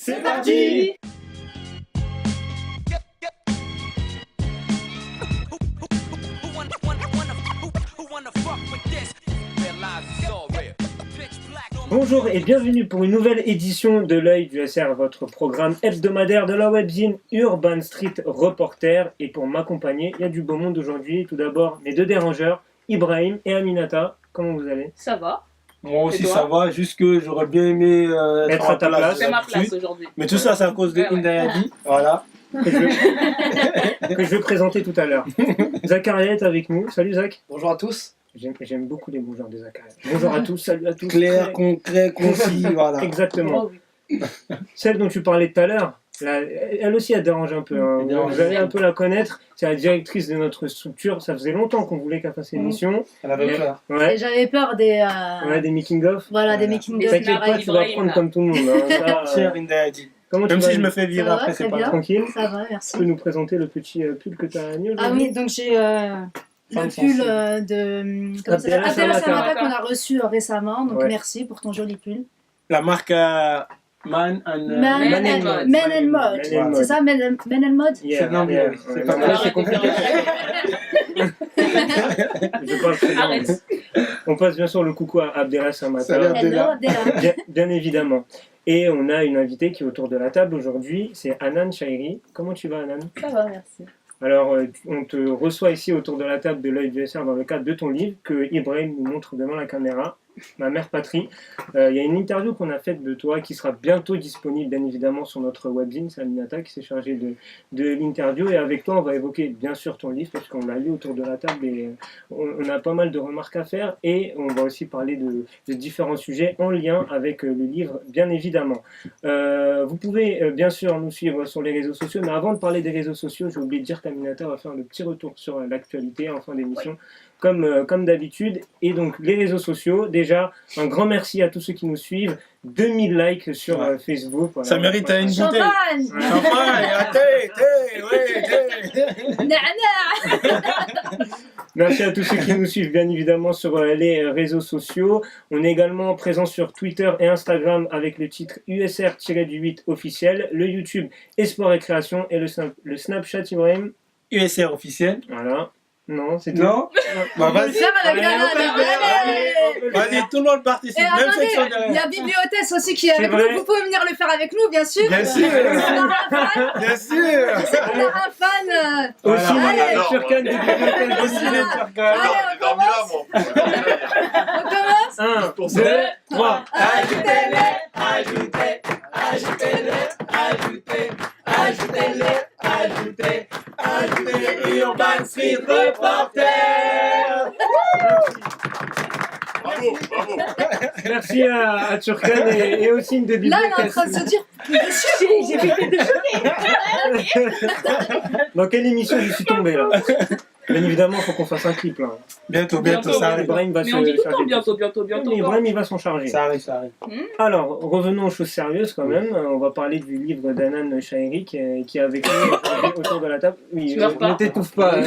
C'est parti. Bonjour et bienvenue pour une nouvelle édition de l'œil du SR, votre programme hebdomadaire de la webzine Urban Street Reporter. Et pour m'accompagner, il y a du beau monde aujourd'hui. Tout d'abord, mes deux dérangeurs, Ibrahim et Aminata. Comment vous allez? Ça va. Moi aussi ça va, juste que j'aurais bien aimé être à ta place. C'est ma place aujourd'hui. Mais tout ça, c'est à cause de Indayadi. Voilà. Que je vais présenter tout à l'heure. Zakaria est avec nous. Salut Zach. Bonjour à tous. J'aime beaucoup les bonjours de Zakaria. Bonjour à tous, salut à tous. Clair, concret, concis, voilà. Exactement. Oh, oui. Celle dont tu parlais tout à l'heure, elle aussi elle dérange un peu. Hein. Vous allez un peu la connaître. C'est la directrice de notre structure. Ça faisait longtemps qu'on voulait qu'elle fasse l'émission. Elle avait peur. Ouais. Et j'avais peur des Des making-of. voilà, des making of. T'inquiète pas, tu vas prendre comme tout le monde. Hein. Ça, Cher Indayadi. comment tu Même vas, si je me fais virer Ça va, après, c'est très pas bien. grave. tranquille? Ça va, Tu merci. peux nous présenter le petit pull que tu as mis Ah aujourd'hui? oui, donc j'ai Femme le pull sensible. de comment ça s'appelle, Abdella Abdella Samata. Samata qu'on a reçu récemment. Donc Ouais. merci pour ton joli pull. La marque Man and Man Man and and Mode. Man and Mode. Man and Mode. C'est ça, Man and Mode. Yeah, C'est de l'anglais, yeah, oui. C'est ouais. pas Ouais, mal. c'est compliqué. Je parle très bien. Arrête. On passe bien sûr le coucou à Abdella Samata. Salut, Hello, Abdella. Abdella. Bien évidemment. Et on a une invitée qui est autour de la table aujourd'hui, c'est Hanan Chairi. Comment tu vas, Hanan? Ça va, merci. Alors, on te reçoit ici autour de la table de l'œil du SR dans le cadre de ton livre que Ibrahim nous montre devant la caméra, Ma mère patrie. Il y a une interview qu'on a faite de toi qui sera bientôt disponible, bien évidemment, sur notre webzine. C'est Aminata qui s'est chargée de l'interview. Et avec toi, on va évoquer bien sûr ton livre parce qu'on l'a lu autour de la table et on a pas mal de remarques à faire. Et on va aussi parler de différents sujets en lien avec le livre, bien évidemment. Vous pouvez bien sûr nous suivre sur les réseaux sociaux, mais avant de parler des réseaux sociaux, j'ai oublié de dire qu'Aminata va faire le petit retour sur l'actualité en fin d'émission, comme d'habitude. Et donc les réseaux sociaux, déjà un grand merci à tous ceux qui nous suivent, 2000 likes sur Facebook. Voilà. Ça mérite une bouteille. Champagne. Champagne, thé. Nana. Merci à tous ceux qui nous suivent bien évidemment sur les réseaux sociaux. On est également présent sur Twitter et Instagram avec le titre USR-8 officiel, le YouTube Esport et Création et le Snapchat Ibrahim. USR officiel. Voilà. Non, c'est tout. Non. Bah vas-y. Faire à la galère, allez. Vas-y, tout le monde participe. Et Même section attendez, il y derrière. a Bibliothèque aussi qui est C'est avec vrai. nous. Vous pouvez venir le faire avec nous, bien sûr. Bien sûr. Bien sûr. C'est qu'on a un fan. Aussi, Allez. les Turcanes de bibliothèque. Aussi les Turcs. On commence. 1, 2, 3. Ajoutez Urban Street Reporter. Merci à Turcan et aussi une de Là, elle est en bibliothèque. train de se dire. J'ai fait Dans quelle émission je suis tombé là? Bien évidemment, il faut qu'on fasse un clip là. Bientôt, Bientôt, ça arrive. Ibrahim va Mais se on dit tout le charger. temps bientôt. Mais Ibrahim, il va s'en charger. Ça arrive. Alors, revenons aux choses sérieuses quand même. On va parler du livre d'Hanan Chairi qui est avec nous autour de la table. Oui, Tu meurs pas. ne t'étouffe pas.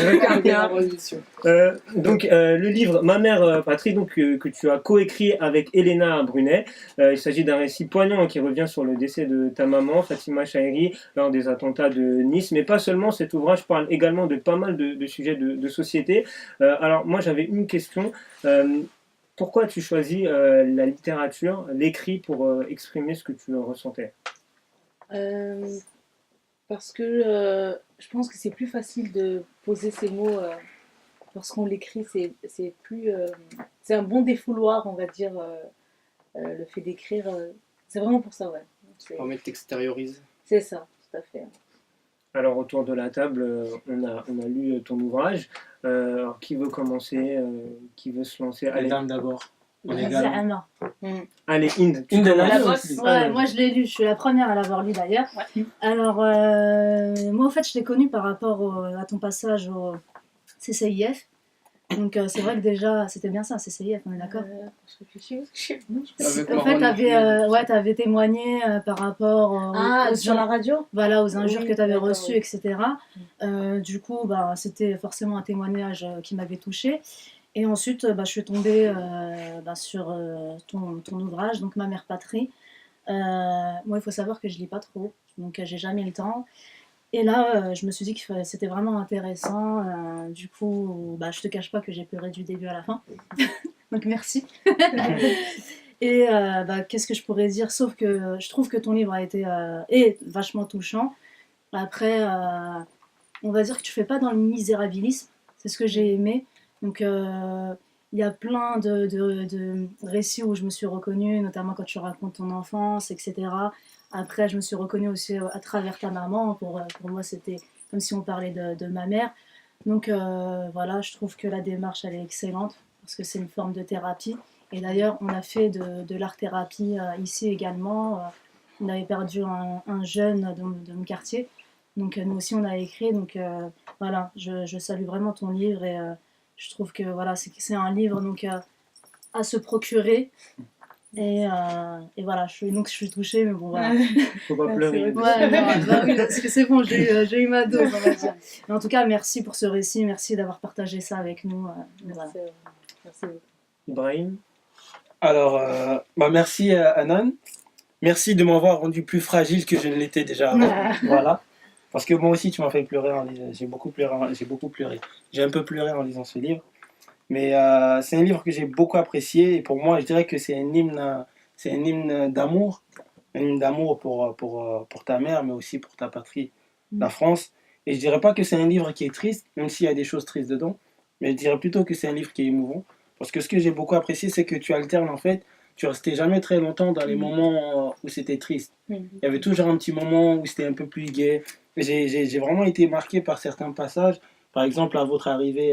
Donc, le livre Ma mère patrie, donc, que tu as coécrit avec Elena Brunet. Il s'agit d'un récit poignant qui revient sur le décès de ta maman, Fatima Chairi, lors des attentats de Nice. Mais pas seulement, cet ouvrage parle également de pas mal de sujets de société. Alors, moi, j'avais une question. Pourquoi tu choisis la littérature, l'écrit pour exprimer ce que tu ressentais? Parce que je pense que c'est plus facile de poser ces mots lorsqu'on l'écrit. C'est plus. C'est un bon défouloir, on va dire, le fait d'écrire. C'est vraiment pour ça, ouais. On t'extériorise. C'est ça, tout à fait. Alors, autour de la table, on a lu ton ouvrage. Alors, qui veut commencer? Qui veut se lancer? Les Allez, dames d'abord. On est Vas-y, galant. Anna. allez Inde. tu Inde, commences. la là, bosse. aussi. Ouais, moi je l'ai lu, je suis la première à l'avoir lu d'ailleurs. Ouais. Alors, moi en fait, je l'ai connu par rapport à ton passage au CCIF. Donc, c'est vrai que déjà, c'était bien ça, CCIF, on est d'accord? Je réfléchis. Avec En Laurent fait, t'avais témoigné par rapport aux, Sur la radio? voilà, aux injures Oui, que tu avais d'accord, reçues, oui. etc. Du coup, c'était forcément un témoignage qui m'avait touchée. Et ensuite, je suis tombée sur ton ouvrage, donc Ma mère patrie. Moi, il faut savoir que je lis pas trop, donc j'ai jamais le temps. Et là, je me suis dit que c'était vraiment intéressant. Du coup, bah, je te cache pas que j'ai pleuré du début à la fin. Donc merci. Et bah, qu'est-ce que je pourrais dire? Sauf que je trouve que ton livre est vachement touchant. Après, on va dire que tu fais pas dans le misérabilisme. C'est ce que j'ai aimé. Donc, il y a plein de récits où je me suis reconnue, notamment quand tu racontes ton enfance, etc. Après, je me suis reconnue aussi à travers ta maman. Pour moi, c'était comme si on parlait de ma mère. Donc, voilà, je trouve que la démarche, elle est excellente parce que c'est une forme de thérapie. Et d'ailleurs, on a fait de l'art-thérapie ici également. On avait perdu un jeune de mon quartier. Donc, nous aussi, on a écrit. Donc, voilà, je salue vraiment ton livre et je trouve que voilà, c'est un livre donc, à se procurer. Et voilà, je suis touchée, mais bon, voilà. Faut pas pleurer. Ouais, non, bah oui, parce que c'est bon, j'ai eu ma dose, on va dire. Mais en tout cas, merci pour ce récit, merci d'avoir partagé ça avec nous. Voilà. Merci beaucoup. Ibrahim, Alors, merci Anan. Merci de m'avoir rendu plus fragile que je ne l'étais déjà avant. Voilà. Parce que moi aussi, tu m'as fait pleurer en lisant. J'ai beaucoup pleuré. J'ai un peu pleuré en lisant ce livre. Mais c'est un livre que j'ai beaucoup apprécié. Et pour moi, je dirais que c'est un hymne d'amour. Un hymne d'amour pour ta mère, mais aussi pour ta patrie, la France. Et je dirais pas que c'est un livre qui est triste, même s'il y a des choses tristes dedans. Mais je dirais plutôt que c'est un livre qui est émouvant. Parce que ce que j'ai beaucoup apprécié, c'est que tu alternes en fait. Tu restais jamais très longtemps dans les moments où c'était triste. Il y avait toujours un petit moment où c'était un peu plus gai. J'ai vraiment été marqué par certains passages. Par exemple, à votre arrivée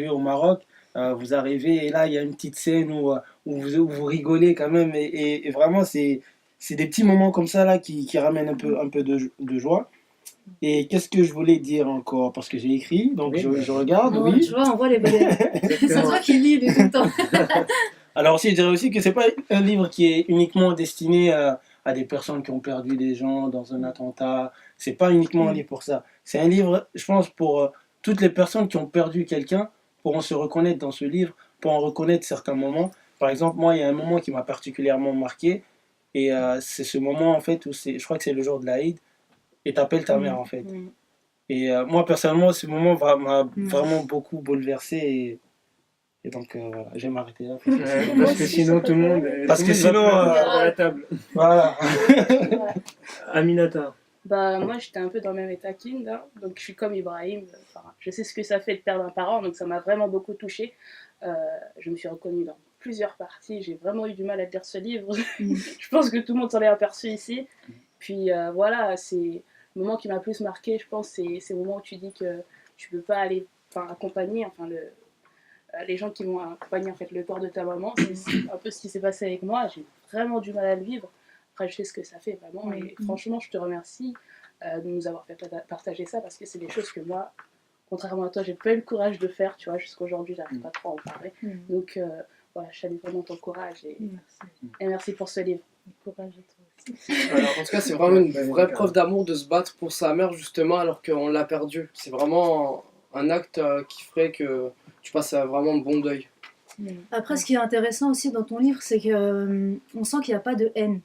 au Maroc, vous arrivez et là, il y a une petite scène où vous rigolez quand même. Et vraiment, c'est des petits moments comme ça là, qui ramènent un peu de joie. Et qu'est-ce que je voulais dire encore? Parce que j'ai écrit, donc Oui, je regarde, Oh, oui. tu vois, on voit les bonnes. C'est toi qui lis tout le temps. Alors aussi, je dirais aussi que c'est pas un livre qui est uniquement destiné à des personnes qui ont perdu des gens dans un attentat. C'est pas uniquement un livre pour ça. C'est un livre, je pense, pour toutes les personnes qui ont perdu quelqu'un pourront se reconnaître dans ce livre, pourront reconnaître certains moments. Par exemple, moi, il y a un moment qui m'a particulièrement marqué, et c'est ce moment en fait où je crois que c'est le jour de l'Aïd, et t'appelles ta mère en fait. Et moi personnellement, ce moment m'a vraiment beaucoup bouleversé. Et donc voilà, je vais m'arrêter là. parce que sinon tout le monde. Parce tout que le monde va sinon, pleurer dans la table. Voilà. Aminata. Bah, moi, j'étais un peu dans le même état qu'Inde, hein. Donc je suis comme Ibrahim. Enfin, je sais ce que ça fait de perdre un parent, donc ça m'a vraiment beaucoup touchée. Je me suis reconnue dans plusieurs parties. J'ai vraiment eu du mal à lire ce livre. Je pense que tout le monde s'en est aperçu ici. Puis voilà, c'est le moment qui m'a le plus marqué, je pense, c'est le moment où tu dis que tu peux pas aller accompagner les gens qui vont accompagner en fait, le corps de ta maman. C'est un peu ce qui s'est passé avec moi. J'ai vraiment du mal à le vivre. Après, je sais ce que ça fait vraiment. Et franchement, je te remercie de nous avoir fait partager ça parce que c'est des choses que moi, contrairement à toi, j'ai pas eu le courage de faire. Tu vois, jusqu'à aujourd'hui, j'arrive pas trop à en parler. Donc voilà, je salue vraiment ton courage et merci pour ce livre. Courage à toi aussi. Alors, en tout cas, c'est vraiment une vraie preuve d'amour de se battre pour sa mère, justement, alors qu'on l'a perdue. C'est vraiment un acte qui ferait que tu passes vraiment de bon deuil. Après, ce qui est intéressant aussi dans ton livre, c'est qu'on sent qu'il n'y a pas de haine.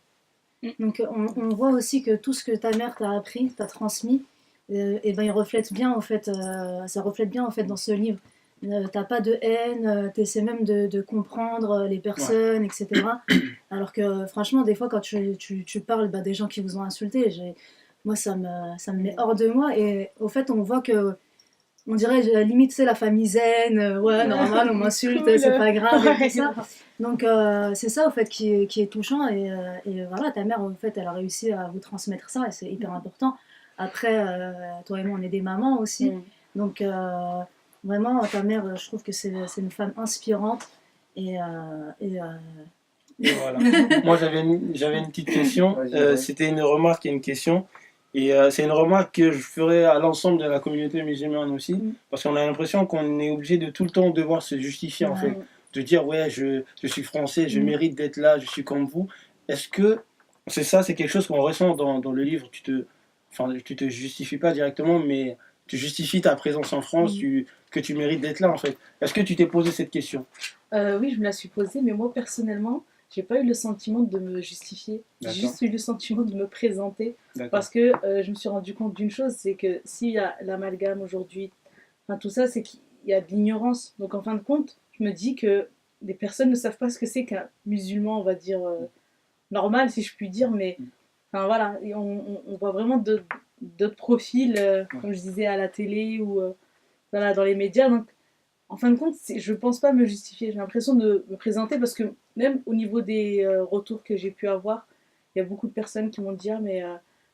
Donc, on voit aussi que tout ce que ta mère t'a appris, t'a transmis, et ben, il reflète bien, en fait, ça reflète bien en fait, dans ce livre. T'as pas de haine, t'essaies même de comprendre les personnes, etc. Alors que franchement, des fois, quand tu parles des gens qui vous ont insulté, moi, ça me met hors de moi. Et au fait, on voit que, on dirait, limite, c'est la famille zen, ouais, normal, on m'insulte, Cool. c'est pas grave, et tout ça. Donc, c'est ça, au fait, qui est touchant. Et voilà, ta mère, en fait, elle a réussi à vous transmettre ça, et c'est hyper important. Après, toi et moi, on est des mamans aussi. Donc, vraiment, ta mère, je trouve que c'est une femme inspirante. Et voilà. Moi, j'avais une petite question. C'était une remarque et une question. Et c'est une remarque que je ferai à l'ensemble de la communauté musulmane aussi. Parce qu'on a l'impression qu'on est obligé de tout le temps devoir se justifier, en fait. De dire, ouais, je suis français, je mérite d'être là, je suis comme vous. Est-ce que c'est quelque chose qu'on ressent dans le livre? Tu te justifies pas directement, mais tu justifies ta présence en France, que tu mérites d'être là, en fait. Est-ce que tu t'es posé cette question? Oui, je me la suis posée, mais moi personnellement, j'ai pas eu le sentiment de me justifier. J'ai D'accord. juste eu le sentiment de me présenter. D'accord. Parce que je me suis rendu compte d'une chose, c'est que s'il y a l'amalgame aujourd'hui, enfin tout ça, c'est qu'il y a de l'ignorance. Donc en fin de compte, je me dis que des personnes ne savent pas ce que c'est qu'un musulman, on va dire, normal, si je puis dire, mais enfin voilà, et on voit vraiment d'autres profils, comme je disais, à la télé ou voilà, dans les médias. Donc en fin de compte, je pense pas me justifier. J'ai l'impression de me présenter parce que même au niveau des retours que j'ai pu avoir, il y a beaucoup de personnes qui m'ont dit ah, mais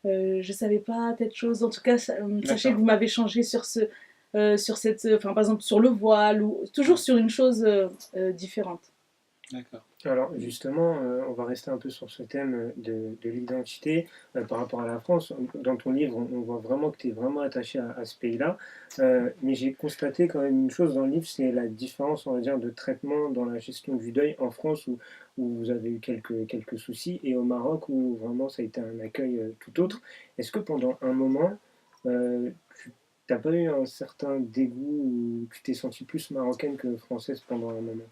je savais pas telle chose. En tout cas, sachez que vous m'avez changé sur sur cette, enfin par exemple sur le voile ou toujours sur une chose différente. D'accord. Alors justement, on va rester un peu sur ce thème de l'identité par rapport à la France. Dans ton livre, on voit vraiment que tu es vraiment attaché à ce pays-là. Mais j'ai constaté quand même une chose dans le livre, c'est la différence, on va dire, de traitement dans la gestion du deuil en France où vous avez eu quelques soucis et au Maroc où vraiment ça a été un accueil tout autre. Est-ce que pendant un moment, tu n'as pas eu un certain dégoût ou tu t'es sentie plus marocaine que française pendant un moment?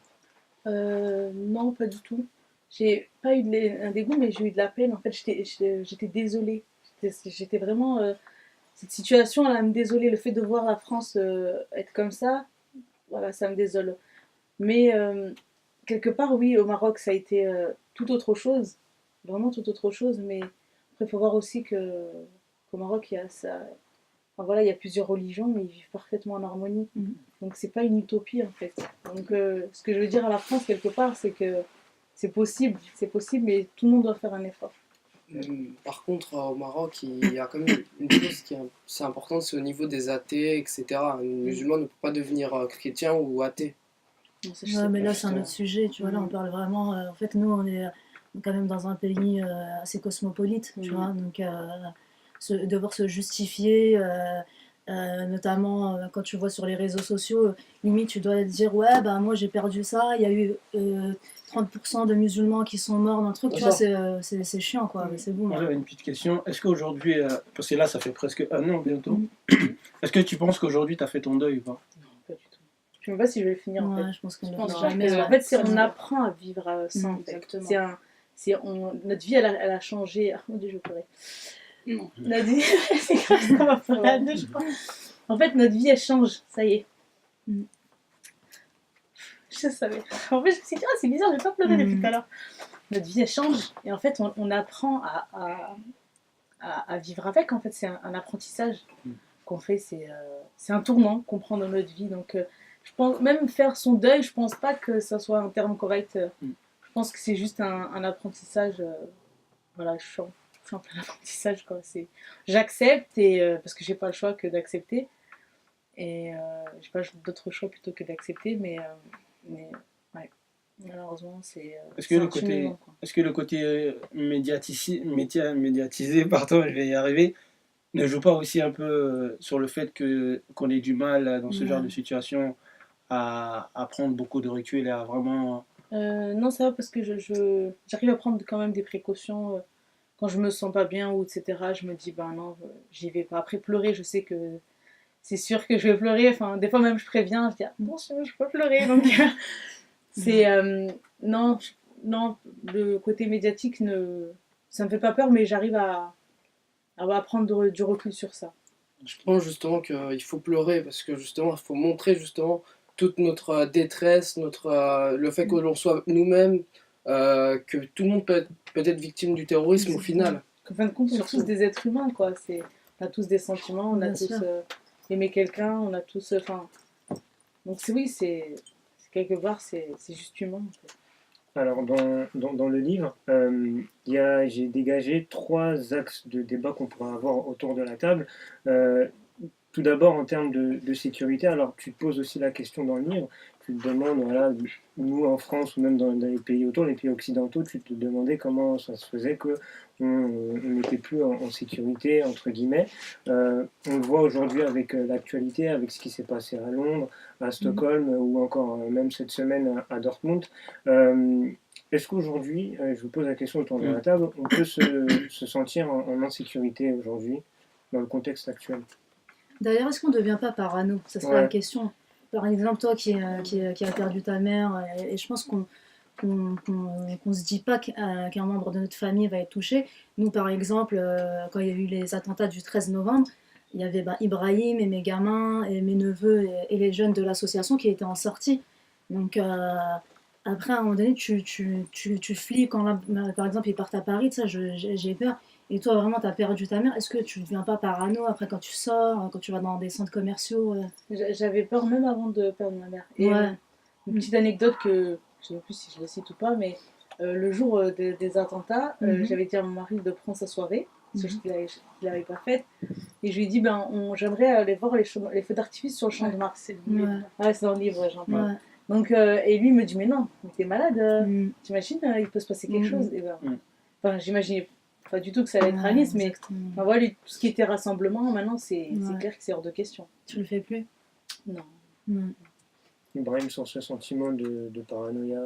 Non, pas du tout. J'ai pas eu un dégoût, mais j'ai eu de la peine. En fait, j'étais désolée. J'étais vraiment. Cette situation, elle a me désoler. Le fait de voir la France être comme ça, voilà, ça me désole. Mais quelque part, oui, au Maroc, ça a été tout autre chose. Vraiment tout autre chose. Mais après, il faut voir aussi qu'au Maroc, il y a ça. Enfin, voilà, il y a plusieurs religions, mais ils vivent parfaitement en harmonie. Donc c'est pas une utopie en fait. Donc ce que je veux dire à la France quelque part, c'est que c'est possible, mais tout le monde doit faire un effort. Par contre, au Maroc, il y a quand même une chose qui est assez importante, c'est au niveau des athées, etc. Un musulman ne peut pas devenir chrétien ou athée. Non, ça, je Ouais, sais mais pas. là, c'est un autre sujet, tu vois. Là, on parle vraiment. En fait, nous, on est quand même dans un pays assez cosmopolite, tu vois. Donc, devoir se justifier, notamment quand tu vois sur les réseaux sociaux, limite, tu dois te dire ouais, bah moi j'ai perdu ça, il y a eu 30% de musulmans qui sont morts dans le truc, tu vois, c'est chiant, quoi. Mais c'est bon. Moi, j'avais une petite question. Est-ce qu'aujourd'hui, parce que là, ça fait presque un an bientôt, est-ce que tu penses qu'aujourd'hui, tu as fait ton deuil ou pas? Non, pas du tout. Je ne sais même pas si je vais le finir en Ouais, fait. je pense qu'on Je ne pense le pas jamais. que- En fait, on apprend à vivre sans. Exactement. Notre vie, elle a changé. Ah mon dieu, je pleurais. Non. Notre vie, c'est comme ça, on va pleurer à deux, je crois. En fait, notre vie, elle change, ça y est. Je savais. En fait, je me suis dit, ah, c'est bizarre, j'ai pas pleuré depuis tout à l'heure. Notre vie, elle change. Et en fait, on apprend à vivre avec. En fait, c'est un apprentissage qu'on fait. C'est un tournant qu'on prend dans notre vie. Donc, je pense, même faire son deuil, je pense pas que ça soit un terme correct. Je pense que c'est juste un apprentissage. Voilà, je suis en plein apprentissage, quoi. J'accepte, parce que j'ai pas le choix que d'accepter. Et j'ai pas d'autre choix plutôt que d'accepter. Mais ouais, malheureusement, Est-ce que le côté médiatisé, pardon, je vais y arriver, ne joue pas aussi un peu sur le fait qu'on ait du mal dans ce genre de situation à prendre beaucoup de recul et à vraiment... Non, ça va parce que j'arrive à prendre quand même des précautions quand je me sens pas bien ou etc. Je me dis, ben non, j'y vais pas. Après, pleurer, je sais que c'est sûr que je vais pleurer. Enfin, des fois même, je préviens, je dis, attention, je peux pleurer. Donc, non, le côté médiatique, ça me fait pas peur, mais j'arrive à prendre du recul sur ça. Je pense justement qu'il faut pleurer parce que justement, il faut montrer justement toute notre détresse, le fait que l'on soit nous-mêmes, que tout le monde peut être victime du terrorisme au final. En fin de compte, on est tous des êtres humains, quoi. On a tous des sentiments, on a tous aimé quelqu'un, on a tous. Donc oui, c'est quelque part, c'est juste humain. En fait. Alors, dans le livre, j'ai dégagé 3 axes de débat qu'on pourra avoir autour de la table. Tout d'abord, en termes de sécurité, alors tu te poses aussi la question dans le livre, tu te demandes, voilà, nous en France ou même dans les pays autour, les pays occidentaux, tu te demandais comment ça se faisait qu'on n'était plus en sécurité, entre guillemets. On le voit aujourd'hui avec l'actualité, avec ce qui s'est passé à Londres, à Stockholm ou encore même cette semaine à Dortmund. Est-ce qu'aujourd'hui, je vous pose la question autour de la table, on peut se sentir en insécurité aujourd'hui dans le contexte actuel? D'ailleurs, est-ce qu'on ne devient pas parano? Ça serait la question. Par exemple, toi qui as perdu ta mère, et je pense qu'on qu'on se dit pas qu'un membre de notre famille va être touché. Nous, par exemple, quand il y a eu les attentats du 13 novembre, il y avait Ibrahim et mes gamins et mes neveux et les jeunes de l'association qui étaient en sortie. Donc après, à un moment donné, tu flippes quand, par exemple, ils partent à Paris, ça, j'ai peur. Et toi, vraiment, tu as perdu ta mère. Est-ce que tu ne deviens pas parano après quand tu sors, quand tu vas dans des centres commerciaux J'avais peur même avant de perdre ma mère. Et Ouais. une petite anecdote que je ne sais plus si je la cite ou pas, mais le jour des attentats, j'avais dit à mon mari de prendre sa soirée, parce que je ne l'avais pas faite. Et je lui ai dit, j'aimerais aller voir les feux d'artifice sur le champ de Mars. C'est le Ouais. Ouais, c'est dans le livre, j'en parle. Ouais. Donc, et lui il me dit, mais non, mais t'es malade, t'imagines, il peut se passer quelque chose. Et j'imaginais pas du tout que ça allait être à Nice, mais exactement. voilà, tout ce qui était rassemblement, maintenant, c'est clair que c'est hors de question. Tu le fais plus. Non. Ibrahim, sur ce sentiment de paranoïa.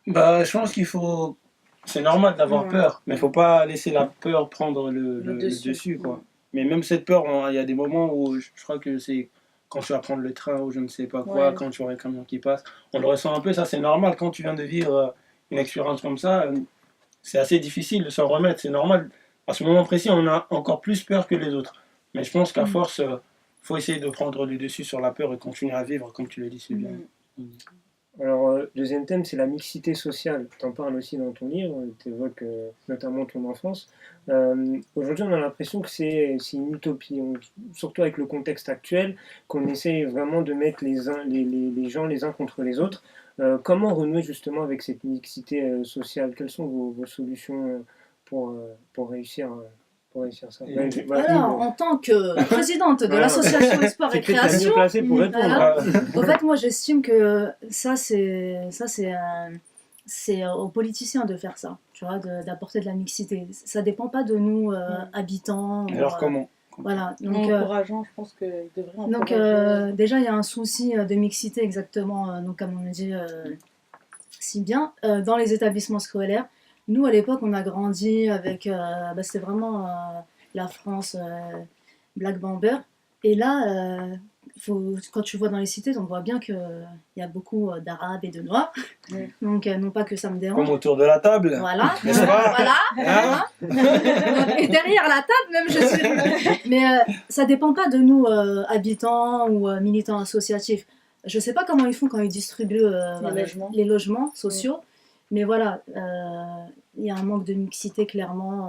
Bah, je pense qu'il faut. C'est normal d'avoir peur, mais il faut pas laisser la peur prendre le dessus, quoi. Mais même cette peur, il y a des moments où je crois que c'est quand tu vas prendre le train ou je ne sais pas quoi, quand tu vois un camion qui passe, on le ressent un peu, ça c'est normal. Quand tu viens de vivre une expérience comme ça, c'est assez difficile de s'en remettre, c'est normal. À ce moment précis, on a encore plus peur que les autres. Mais je pense qu'à force, faut essayer de prendre le dessus sur la peur et continuer à vivre, comme tu l'as dit, c'est bien. Alors, deuxième thème, c'est la mixité sociale. Tu en parles aussi dans ton livre, tu évoques notamment ton enfance. Aujourd'hui, on a l'impression que c'est une utopie, surtout avec le contexte actuel, qu'on essaie vraiment de mettre les gens les uns contre les autres. Comment renouer justement avec cette mixité sociale? Quelles sont vos solutions pour réussir ça? Alors, en tant que présidente de l'association Espoir et Création, en fait, moi j'estime que ça c'est aux politiciens de faire ça, tu vois, d'apporter de la mixité. Ça dépend pas de nous habitants. Alors comment Voilà. Donc, encourageant, je pense qu'ils devraient encourager. Donc déjà il y a un souci de mixité exactement, donc comme on le dit si bien, dans les établissements scolaires. Nous, à l'époque, on a grandi avec... c'était vraiment la France Black Bomber. Et là, quand tu vois dans les cités, on voit bien qu'il y a beaucoup d'Arabes et de Noirs. Donc, non pas que ça me dérange. Comme autour de la table. Voilà. N'est-ce pas Voilà. Et derrière la table, même, je suis... Mais ça dépend pas de nous, habitants ou militants associatifs. Je sais pas comment ils font quand ils distribuent les logements sociaux. Mais voilà, il y a un manque de mixité clairement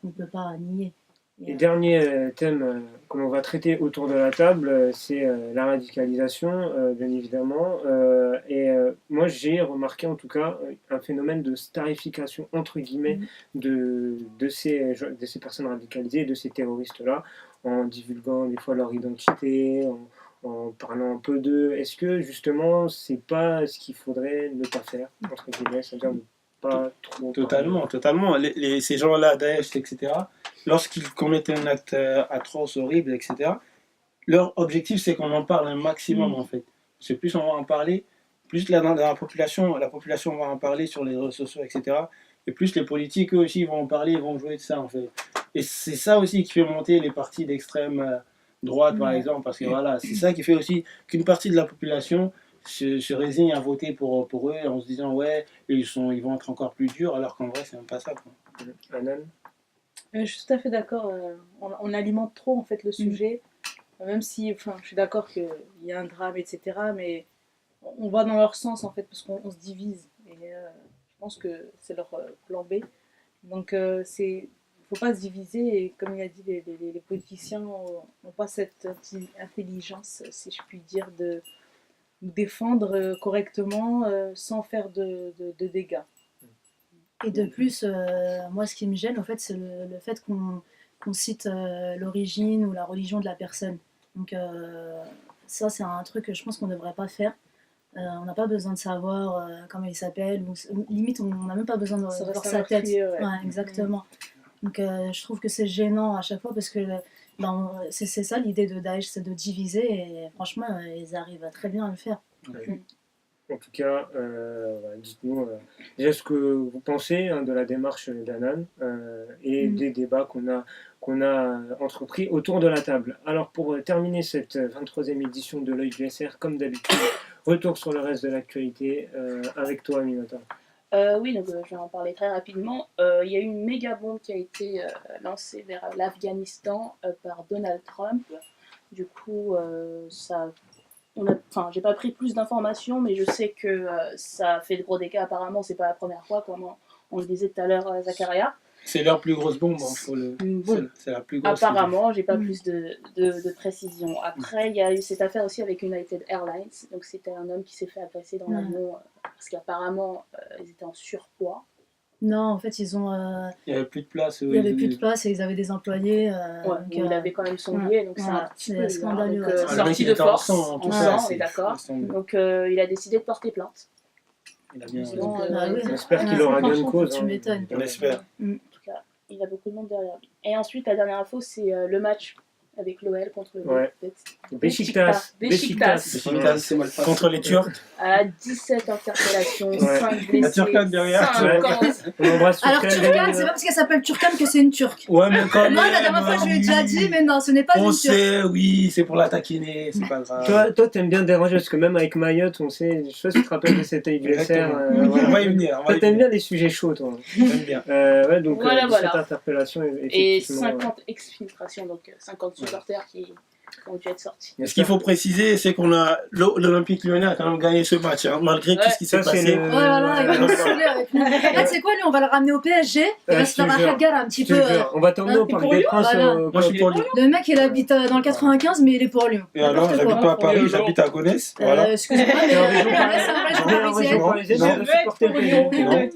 qu'on ne peut pas nier. Et dernier thème que l'on va traiter autour de la table, c'est la radicalisation, bien évidemment. Moi, j'ai remarqué en tout cas un phénomène de starification, entre guillemets, de ces personnes radicalisées, de ces terroristes-là, en divulguant des fois leur identité, en parlant un peu d'eux. Est-ce que justement, c'est pas ce qu'il faudrait ne pas faire, entre guillemets, c'est-à-dire ne pas trop... Totalement. Ces gens-là, Daesh, etc., lorsqu'ils commettent un acte atroce, horrible, etc., leur objectif, c'est qu'on en parle un maximum, en fait. C'est plus on va en parler, plus dans la population va en parler sur les réseaux sociaux, etc., et plus les politiques, eux aussi, vont en parler, ils vont jouer de ça, en fait. Et c'est ça aussi qui fait monter les partis d'extrême droite, par exemple, parce que voilà, c'est ça qui fait aussi qu'une partie de la population se résigne à voter pour eux en se disant ouais, ils vont être encore plus durs, alors qu'en vrai, c'est même pas ça, quoi. Anan? Je suis tout à fait d'accord. On alimente trop en fait le sujet, même si, je suis d'accord qu'il y a un drame, etc. Mais on va dans leur sens en fait parce qu'on se divise. Et je pense que c'est leur plan B. Donc faut pas se diviser. Et comme il a dit, les politiciens n'ont pas cette intelligence, si je puis dire, de nous défendre correctement sans faire de dégâts. Et de plus, moi, ce qui me gêne, en fait, c'est le fait qu'on cite l'origine ou la religion de la personne. Donc, ça, c'est un truc que je pense qu'on ne devrait pas faire. On n'a pas besoin de savoir comment il s'appelle. Limite, on n'a même pas besoin de voir sa tête. Ouais, exactement. Donc, je trouve que c'est gênant à chaque fois parce que c'est ça l'idée de Daesh, c'est de diviser. Et franchement, ils arrivent très bien à le faire. En tout cas, dites-nous déjà ce que vous pensez de la démarche d'Anan et des débats qu'on a entrepris autour de la table. Alors pour terminer cette 23e édition de l'œil du SR, comme d'habitude, retour sur le reste de l'actualité avec toi, Aminata. Oui, donc je vais en parler très rapidement. Il y a eu une méga bombe qui a été lancée vers l'Afghanistan par Donald Trump. Du coup, j'ai pas pris plus d'informations, mais je sais que ça fait de gros dégâts. Apparemment, c'est pas la première fois, comme on le disait tout à l'heure, Zakaria. C'est leur plus grosse bombe, c'est la plus grosse. Apparemment, j'ai pas plus de précision. Après, il y a eu cette affaire aussi avec United Airlines. Donc, c'était un homme qui s'est fait agresser dans l'avion parce qu'apparemment, ils étaient en surpoids. Non, en fait, il y avait plus de place. Il y avait plus de place et ils avaient des employés. Il avait quand même son billet, donc c'est un petit peu scandaleux. Sorti de force, en sang, on est d'accord. d'accord. Donc, il a décidé de porter plainte. Il a bien Donc, J'espère qu'il aura gain de cause. Tu m'étonnes. On espère. En tout cas, il a beaucoup de monde derrière lui. Et ensuite, la dernière info, c'est le match avec l'OL contre le Beşiktaş. C'est mal passé. Contre les Turcs. À 17 interpellations, Ouais. 5 blessés. La Turcane derrière. 50. On embrasse Alors, Turcan. Turcan, c'est pas parce qu'elle s'appelle Turcan que c'est une Turque. Ouais, mais quand même. Moi, la dernière fois, je lui ai déjà dit, mais non, ce n'est pas On une Turque. sait, oui, c'est pour la taquiner, c'est pas grave. Toi, t'aimes bien déranger parce que même avec Mayotte, on sait, je sais pas si tu te rappelles de cette IDSR. On va y venir. Toi, t'aimes bien les sujets chauds, toi. J'aime bien. Ouais, donc Voilà, cette voilà. interpellation, Et effectivement. 50 exfiltrations, donc 50 supporters qui ont dû être sortis. Ce qu'il faut préciser, c'est qu'on a l'Olympique Lyonnais a quand même gagné ce match, hein, malgré tout ce qui s'est Ça, c'est passé. le- Oh là là, il va nous saouler avec nous. Ah, tu sais quoi, lui, on va le ramener au PSG. Il va je se te faire un jure. regard un petit Je te peu. jure, on va t'emmener au et Parc pour des Lyon, Princes. voilà. Moi, je suis pour Lyon. Le mec, il habite dans le 95, mais il est pour Lyon. Et alors, N'importe j'habite quoi. pas à Paris, j'habite à Gonesse. Voilà. Excusez-moi, mais T'es en région c'est un Je région viens en parisienne. région parisienne, Non. je veux supporter le Lyon. Non.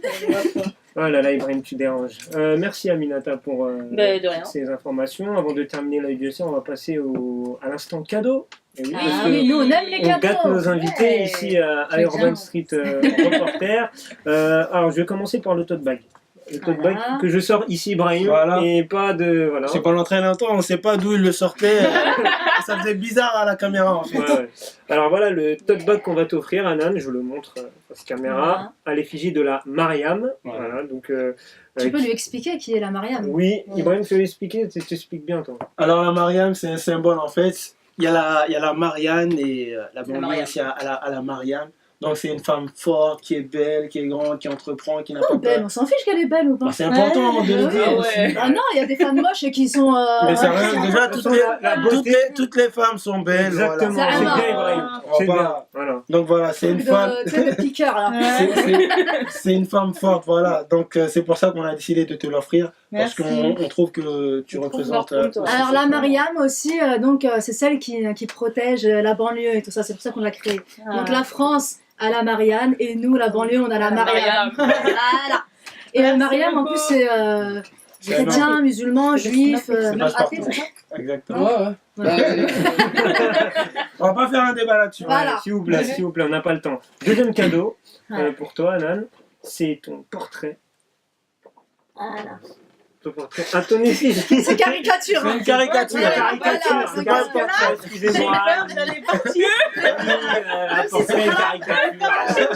Oh là là, Ibrahim, tu déranges. Merci Aminata pour De rien. ces informations. Avant de terminer la UDSR, on va passer à l'instant cadeau. Et oui, parce Ah que oui, nous, on aime les on gâte cadeaux. nos invités Ouais. ici à Très Urban bien. Street Reporter. Alors, je vais commencer par le tote bag. Le tote Voilà. bag que je sors ici, Ibrahim, Voilà. et pas de... Voilà. C'est pendant très longtemps, on ne sait pas d'où il le sortait. Ça faisait bizarre à la caméra en fait. Ouais, ouais. Alors voilà, le tote bag qu'on va t'offrir, Anan, je vous le montre face caméra, Voilà. à l'effigie de la Mariam. Voilà. Voilà, donc... Tu peux lui expliquer qui est la Mariam. Oui, Ibrahim, tu veux expliquer, tu t'expliques bien, toi. Alors la Mariam, c'est un symbole en fait. Il y a la Marianne et la Mariam. banlieue ici à la Mariam. Donc c'est une femme forte, qui est belle, qui est grande, qui entreprend, qui n'a Oh, pas belle, peur. on s'en fiche qu'elle est belle ou pas. Bah, c'est important de le Ouais. dire Ah aussi. ouais. Ah non, il y a des femmes moches qui sont. Mais c'est vrai, déjà La beauté- toutes les femmes sont belles. Exactement, voilà. c'est Ça, bien, alors, Ibrahim. on va C'est pas- bien, voilà. Donc voilà, c'est une femme. Tu sais, de piqueur là. C'est une femme forte, voilà. Donc c'est pour ça qu'on a décidé de te l'offrir. Parce Merci. qu'on trouve que tu On trouve représentes. leur compte, ouais. Alors la Mariam aussi, donc c'est celle qui protège la banlieue et tout ça, c'est pour ça qu'on l'a créée. Donc la France a la Marianne et nous la banlieue on a la Mariam. Voilà. Et la Mariam en plus c'est chrétien, musulman, juif, C'est même pas athée, partout. c'est ça. Exactement. Ouais, ouais. Ouais. On va pas faire un débat là-dessus. Voilà. S'il vous plaît, on n'a pas le temps. Deuxième cadeau Ah. pour toi, Anan, c'est ton portrait. Voilà. Ton portrait à ton effigie. C'est caricature. C'est hein. une caricature. Voilà, Caricature, voilà, c'est pas un voilà. portrait, excusez-moi. j'allais partir. Un portrait, caricature.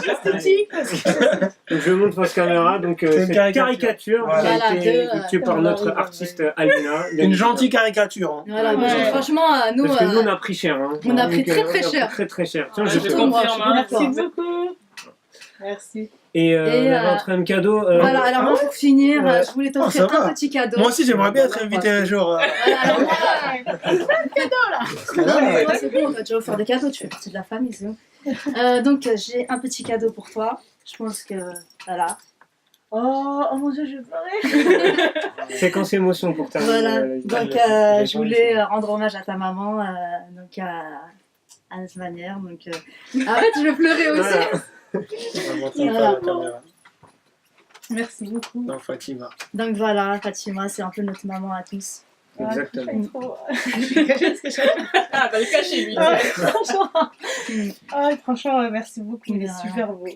Donc je montre face caméra, donc C'est une cette caricature. caricature Voilà. qui a Voilà, été de, effectuée par notre artiste Alina. Une gentille caricature. Hein. Voilà, Ouais. franchement, nous, Parce que nous on a pris cher. Hein. on a pris Donc, très, très on a cher. pris très très cher. Tiens, Ouais, je je te tout, moi, confirme, je hein. suis Merci d'accord. beaucoup. Merci. Et Et, notre même cadeau. Voilà, alors moi pour finir, Ouais. je voulais Oh, t'offrir ça va. un petit cadeau. Moi aussi, j'aimerais bien être invité un jour. Voilà, alors moi, non, mais toi c'est bon, on t'a déjà offert des cadeaux, tu fais partie de la famille, c'est bon. Donc j'ai un petit cadeau pour toi. Je pense que voilà. Oh mon dieu, je vais pleurer. Séquence émotion pour terminer. Voilà. le- Donc le- je voulais rendre hommage à ta maman, donc à cette manière. Donc arrête, je vais pleurer aussi. Voilà. On va montrer Voilà. à la caméra. Merci beaucoup. Non, Fatima. Donc voilà, Fatima, c'est un peu notre maman à tous. Exactement. Ah, bah le cacher lui. Ah, franchement, franchement, merci beaucoup, il est De rien. super beau.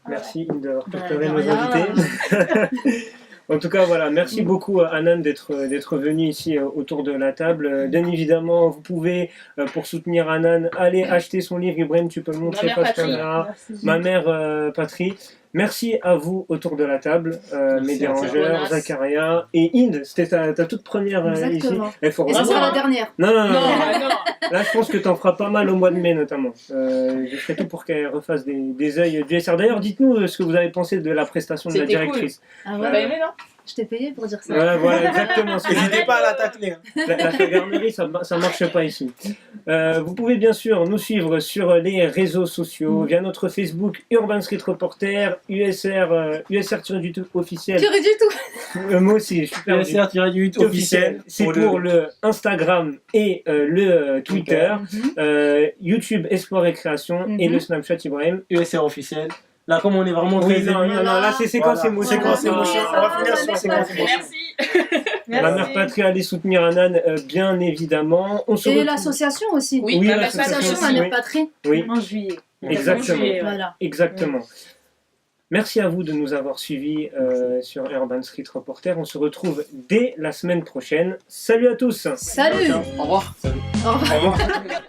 Merci d'avoir Bah, préparé de nos rien. invités. En tout cas, voilà, merci beaucoup Anan d'être venu ici autour de la table. Bien évidemment, vous pouvez, pour soutenir Anan, aller acheter son livre. Ibrahim, tu peux le montrer mère face Patrie. caméra. Merci. Ma mère Patrie. Merci à vous autour de la table, mes Merci à toi. dérangeurs, Zakaria et Inde. C'était ta toute première ici. Exactement. Il faut Et ce vraiment- sera la dernière. Non, non, non, Non, non. non. Là, je pense que t'en feras pas mal au mois de mai, notamment. Je ferai tout pour qu'elle refasse des œils du SR. D'ailleurs, dites-nous ce que vous avez pensé de la prestation de la C'était directrice. Ah Ouais. T'as ouais, aimé, non? je t'ai payé pour dire ça. Voilà, exactement. Ce que je N'hésitez disais. pas à la tacler. Hein. La fagarnerie, ça marche pas ici. Vous pouvez bien sûr nous suivre sur les réseaux sociaux, via notre Facebook Urban Street Reporter, USR-du tout officiel. Tu du tout. Moi aussi, je suis perdu. USR-8 officiel. C'est pour le Instagram et le Twitter, YouTube Espoir et Création et Mhm. le Snapchat Ibrahim. USR officiel. Là, comme on est vraiment Oui, très non, ému, non, là c'est séquence Voilà. émotion. Séquence Voilà. émotion. On va finir sur séquence émotion. Merci. La mère patrie allait soutenir Anan, bien évidemment. On se Et retrouve- l'association aussi. Oui, Oui, la l'association Patrie L'association aussi. La oui. Mère Patrie. Oui, En juillet. exactement. En juillet, ouais. Voilà. Exactement. Merci à vous de nous avoir suivis sur Urban Street Reporter. On se retrouve dès la semaine prochaine. Salut à tous. Salut. Au revoir. Au revoir. Au revoir.